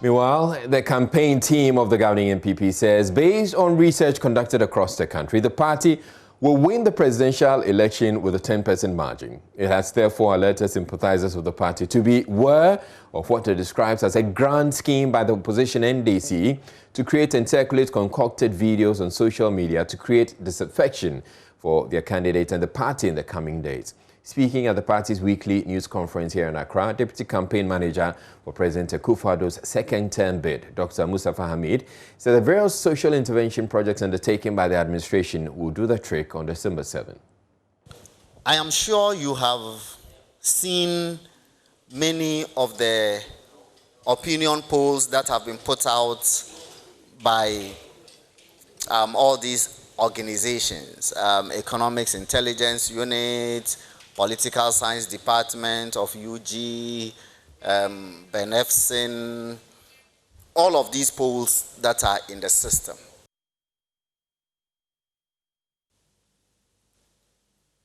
Meanwhile, the campaign team of the governing NPP says, based on research conducted across the country, the party will win the presidential election with a 10% margin. It has therefore alerted sympathizers of the party to be aware of what it describes as a grand scheme by the opposition NDC to create and circulate concocted videos on social media to create disaffection for their candidate and the party in the coming days. Speaking at the party's weekly news conference here in Accra, Deputy Campaign Manager for President Akufo-Addo's second-term bid, Dr. Mustafa Hamid, said the various social intervention projects undertaken by the administration will do the trick on December 7. I am sure you have seen many of the opinion polls that have been put out by all these organizations, Economics Intelligence Unit, Political Science Department of UG, Benefsin, all of these polls that are in the system.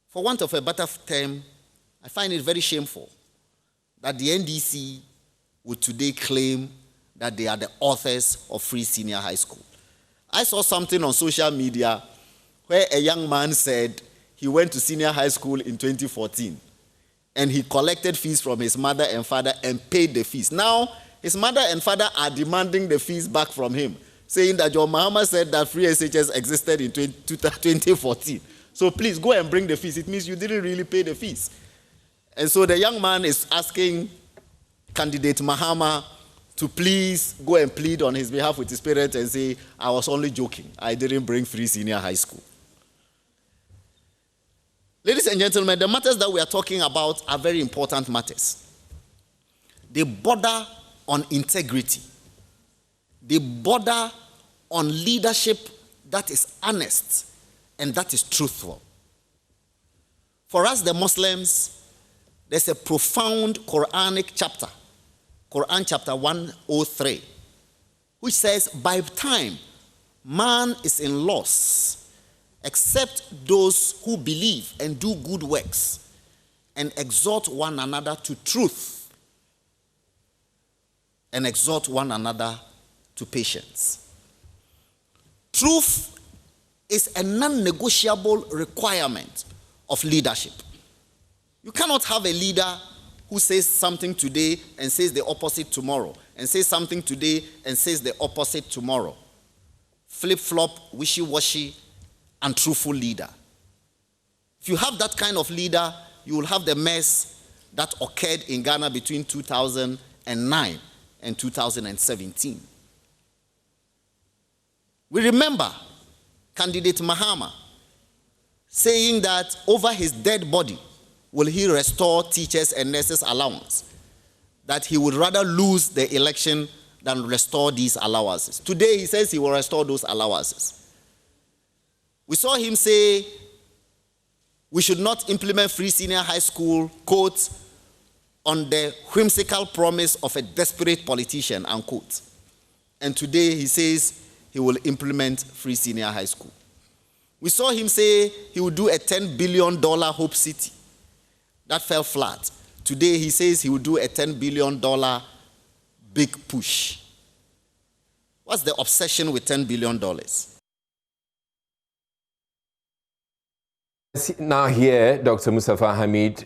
For want of a better term, I find it very shameful that the NDC would today claim that they are the authors of free senior high school. I saw something on social media where a young man said he went to senior high school in 2014 and he collected fees from his mother and father and paid the fees. Now, his mother and father are demanding the fees back from him, saying that John Mahama said that free SHS existed in 2014. So please go and bring the fees. It means you didn't really pay the fees. And so the young man is asking candidate Mahama to please go and plead on his behalf with his parents and say, I was only joking. I didn't bring free senior high school. Ladies and gentlemen, the matters that we are talking about are very important matters. They border on integrity. They border on leadership that is honest and that is truthful. For us, the Muslims, there's a profound Quranic chapter, Quran chapter 103, which says, by time man is in loss, except those who believe and do good works and exhort one another to truth and exhort one another to patience. Truth is a non-negotiable requirement of leadership. You cannot have a leader who says something today and says the opposite tomorrow, and says something today and says the opposite tomorrow. Flip-flop, wishy-washy, untruthful leader. If you have that kind of leader, you will have the mess that occurred in Ghana between 2009 and 2017. We remember candidate Mahama saying that over his dead body will he restore teachers and nurses allowance, that he would rather lose the election than restore these allowances. Today he says he will restore those allowances. We saw him say we should not implement free senior high school, quote, on the whimsical promise of a desperate politician, unquote. And today he says he will implement free senior high school. We saw him say he would do a $10 billion Hope City. That fell flat. Today he says he will do a $10 billion big push. What's the obsession with $10 billion? Now here, Dr. Mustafa Hamid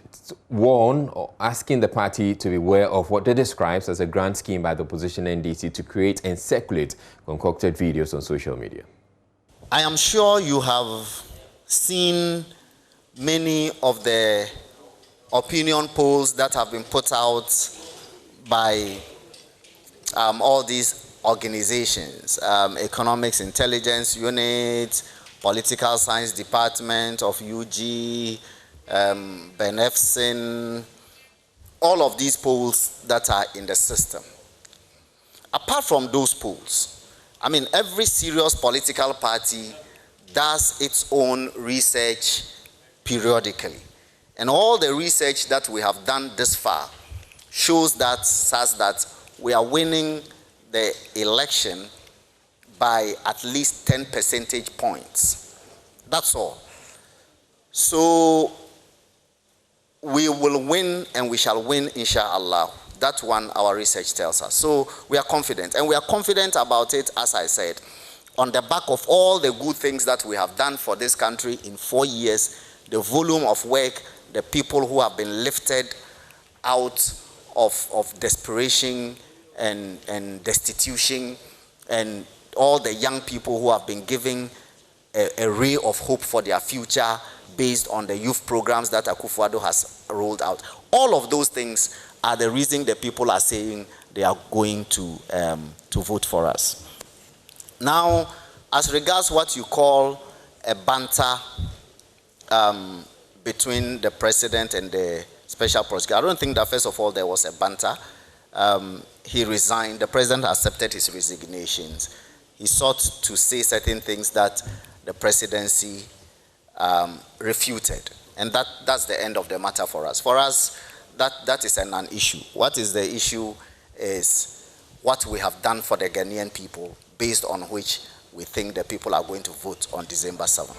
warned or asking the party to be aware of what they describes as a grand scheme by the opposition NDC to create and circulate concocted videos on social media. I am sure you have seen many of the opinion polls that have been put out by all these organizations, Economics Intelligence Unit, Political Science Department of UG, Benefsin, all of these polls that are in the system. Apart from those polls, I mean, every serious political party does its own research periodically. And all the research that we have done this far shows that says that we are winning the election by at least 10 percentage points. That's all. So we will win and we shall win, inshallah. That one, our research tells us. So we are confident, and we are confident about it, as I said, on the back of all the good things that we have done for this country in 4 years, the volume of work, the people who have been lifted out of desperation and destitution, and all the young people who have been given a ray of hope for their future based on the youth programs that Akufo-Addo has rolled out. All of those things are the reason the people are saying they are going to vote for us. Now, as regards what you call a banter between the president and the special prosecutor, I don't think that, first of all, there was a banter. He resigned. The president accepted his resignations. He sought to say certain things that the presidency refuted. And that's the end of the matter for us. For us, that is a non-issue. What is the issue is what we have done for the Ghanaian people, based on which we think the people are going to vote on December 7th.